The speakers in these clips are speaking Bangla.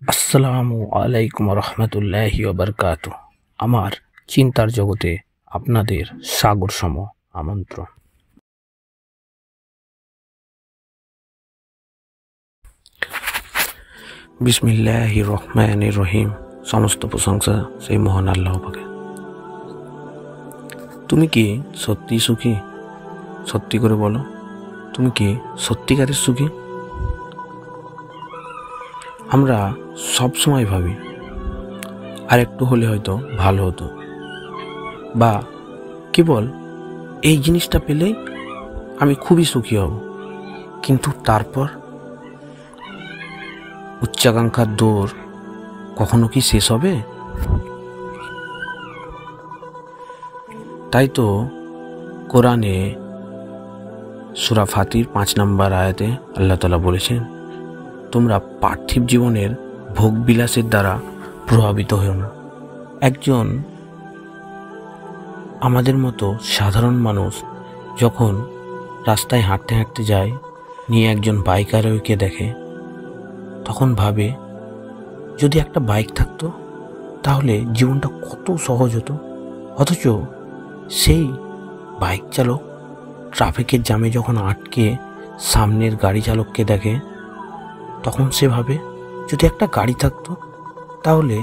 আসসালামু আলাইকুম রহমতুল্লাহি ওয়াবারকাতুহু। আমার চিন্তার জগতে আপনাদের সাগর সম আমন্ত্রণ। বিসমিল্লাহির রহমানির রহিম। সমস্ত প্রশংসা সেই মহান আল্লাহ পাকের। তুমি কি সত্যি সুখী? সত্যি করে বলো, তুমি কি সত্যিকারের সুখী? আমরা সব সময় ভাবি আর একটু হলে হয়তো ভালো হতো, বা কেবল এই জিনিসটা পেলেই আমি খুবই সুখী হব। কিন্তু তারপর উচ্চাকাঙ্ক্ষার দৌড় কখনো কি শেষ হবে? তাই তো কোরআনে সূরা ফাতির 5 নম্বর আয়াতে আল্লাহ তাআলা বলেছেন, তোমরা পার্থিব জীবনের ভোগ বিলাসের দ্বারা প্রভাবিত হও না। একজন আমাদের মতো সাধারণ মানুষ যখন রাস্তায় হাঁটতে হাঁটতে যায়, নিয়ে একজন বাইকারকে দেখে, তখন ভাবে যদি একটা বাইক থাকতো তাহলে জীবনটা কত সহজ হতো। অথচ সেই বাইক চালক ট্রাফিকের জ্যামে যখন আটকে সামনের গাড়ি চালককে দেখে, তখন সে ভাবে যদি একটা গাড়ি থাকতো তাহলে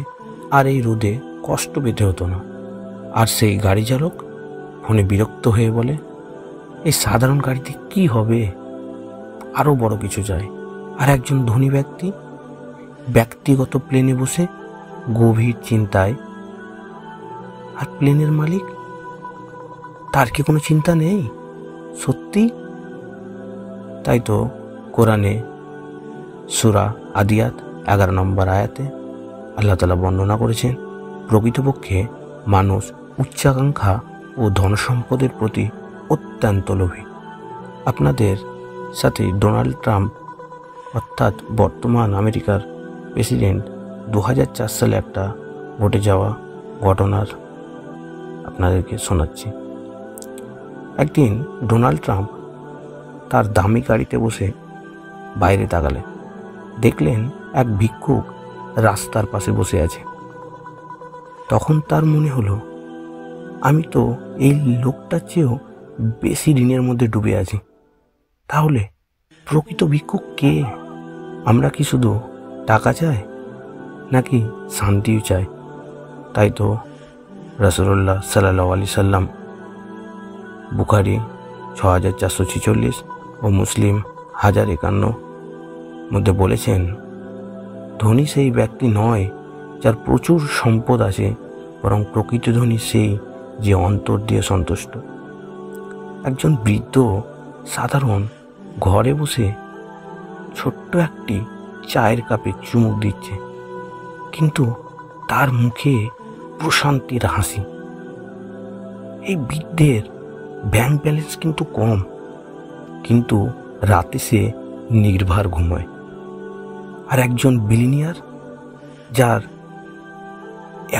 আর এই রোদে কষ্ট পেতে হতো না। আর সেই গাড়ি চালক ফোনে বিরক্ত হয়ে বলে, এই সাধারণ গাড়িতে কি হবে, আরও বড় কিছু চাই। আর একজন ধনী ব্যক্তি ব্যক্তিগত প্লেনে বসে গভীর চিন্তায়, আর প্লেনের মালিক, তার কি কোনো চিন্তা নেই? সত্যি তাই তো কোরআনে সূরা আদিয়াত 11 নম্বর আয়াতে আল্লাহ তাআলা বর্ণনা করেছেন, প্রকৃতপক্ষে মানুষ উচ্চাকাঙ্ক্ষা ও ধনসম্পদের প্রতি অত্যন্ত লোভী। আপনাদের সাথে ডোনাল্ড ট্রাম্প অর্থাৎ বর্তমান আমেরিকার প্রেসিডেন্ট 2004 সালে একটা ঘটে যাওয়া ঘটনার আপনাদেরকে শোনাচ্ছি। একদিন ডোনাল্ড ট্রাম্প তার দামি গাড়িতে বসে বাইরে তাকালেন, দেখলেন এক ভিক্ষুক রাস্তার পাশে বসে আছে। তখন তার মনে হলো, আমি তো এই লোকটার চেয়েও বেশি ঋণের মধ্যে ডুবে আছি। তাহলে প্রকৃত ভিক্ষুক কে? আমরা কি শুধু টাকা চাই, নাকি শান্তিও চাই? তাই তো রাসূলুল্লাহ সাল্লাল্লাহু আলাইহি সাল্লাম বুখারী 6446 ও মুসলিম 1051 মধ্যে বলেছেন, ধনী সেই ব্যক্তি নয় যার প্রচুর সম্পদ আছে, বরং প্রকৃত ধনী সেই যে অন্তর দিয়ে সন্তুষ্ট। একজন বৃদ্ধ সাধারণ ঘরে বসে ছোট্ট একটি চায়ের কাপে চুমুক দিচ্ছে, কিন্তু তার মুখে প্রশান্তির হাসি। এই বৃদ্ধের ব্যাংক ব্যালেন্স কিন্তু কম, কিন্তু রাতে সে নির্ভার ঘুমায়। আর একজন বিলিনিয়ার, যার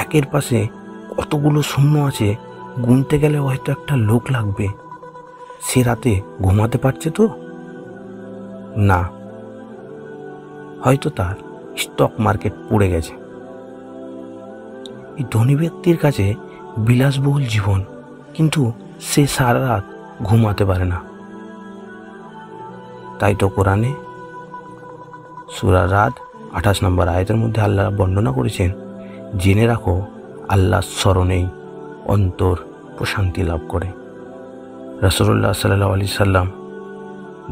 একের পাশে কতগুলো শূন্য আছে, গুনতে গেলে হয়তো একটা লোক লাগবে, সে রাতে ঘুমাতে পারছে তো না, হয়তো তার স্টক মার্কেট পড়ে গেছে। এই ধনী ব্যক্তির কাছে বিলাসবহুল জীবন, কিন্তু সে সারা রাত ঘুমাতে পারে না। তাই তো কোরআনে সূরা রাদ 28 নম্বর আয়াতের মধ্যে আল্লাহ বর্ণনা করেছেন, জেনে রাখো আল্লাহর স্মরণেই অন্তর প্রশান্তি লাভ করে। রাসূলুল্লাহ সাল্লাল্লাহু আলাইহি সাল্লাম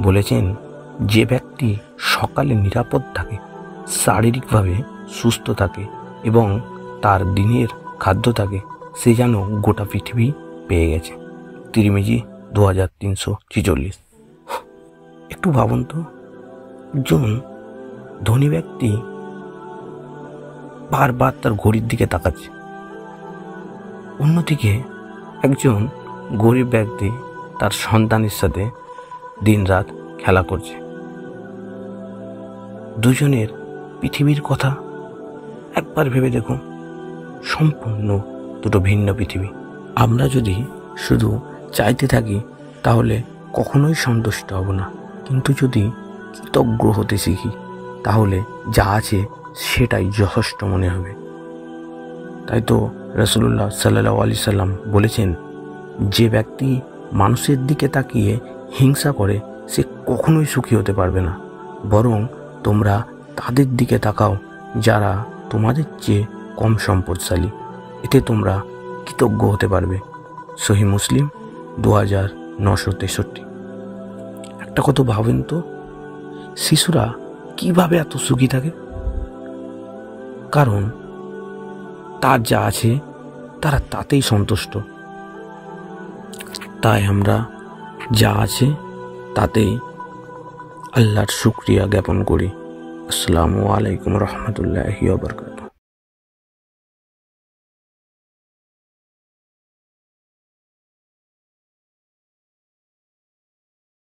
বলেছেন, যে ব্যক্তি সকালে নিরাপদ থাকে, শারীরিকভাবে সুস্থ থাকে এবং তার দিনের খাদ্য থাকে, সে যেন গোটা পৃথিবী পেয়ে গেছে। তিরমিজি 2346। একটু ভাবুন তো, একজন ধনী ব্যক্তি বারবার তার ঘড়ির দিকে তাকাচ্ছে, অন্যদিকে একজন গরিব ব্যক্তি তার সন্তানের সাথে দিনরাত খেলা করছে। দুজনের পৃথিবীর কথা একবার ভেবে দেখুন, সম্পূর্ণ দুটো ভিন্ন পৃথিবী। আমরা যদি শুধু চাইতে থাকি তাহলে কখনোই সন্তুষ্ট হব না, কিন্তু যদি কৃতজ্ঞ হতে শিখি তাহলে যা আছে সেটাই যথেষ্ট মনে হবে। তাই তো রাসূলুল্লাহ সাল্লাল্লাহু আলাইহি সাল্লাম বলেছেন, যে ব্যক্তি মানুষের দিকে তাকিয়ে হিংসা করে সে কখনোই সুখী হতে পারবে না, বরং তোমরা তাদের দিকে তাকাও যারা তোমাদের চেয়ে কম সম্পদশালী, এতে তোমরা কৃতজ্ঞ হতে পারবে। সহিহ মুসলিম 2963। একটা কথা ভাবেন তো, শিশুরা কিভাবে এত সুখী থাকে? কারণ তার যা আছে তারা তাতেই সন্তুষ্ট। তাই আমরা যা আছে তাতেই আল্লাহর শুকরিয়া জ্ঞাপন করি। আসসালামু আলাইকুম রহমতুল্লাহি ওয়া বারাকাতুহু।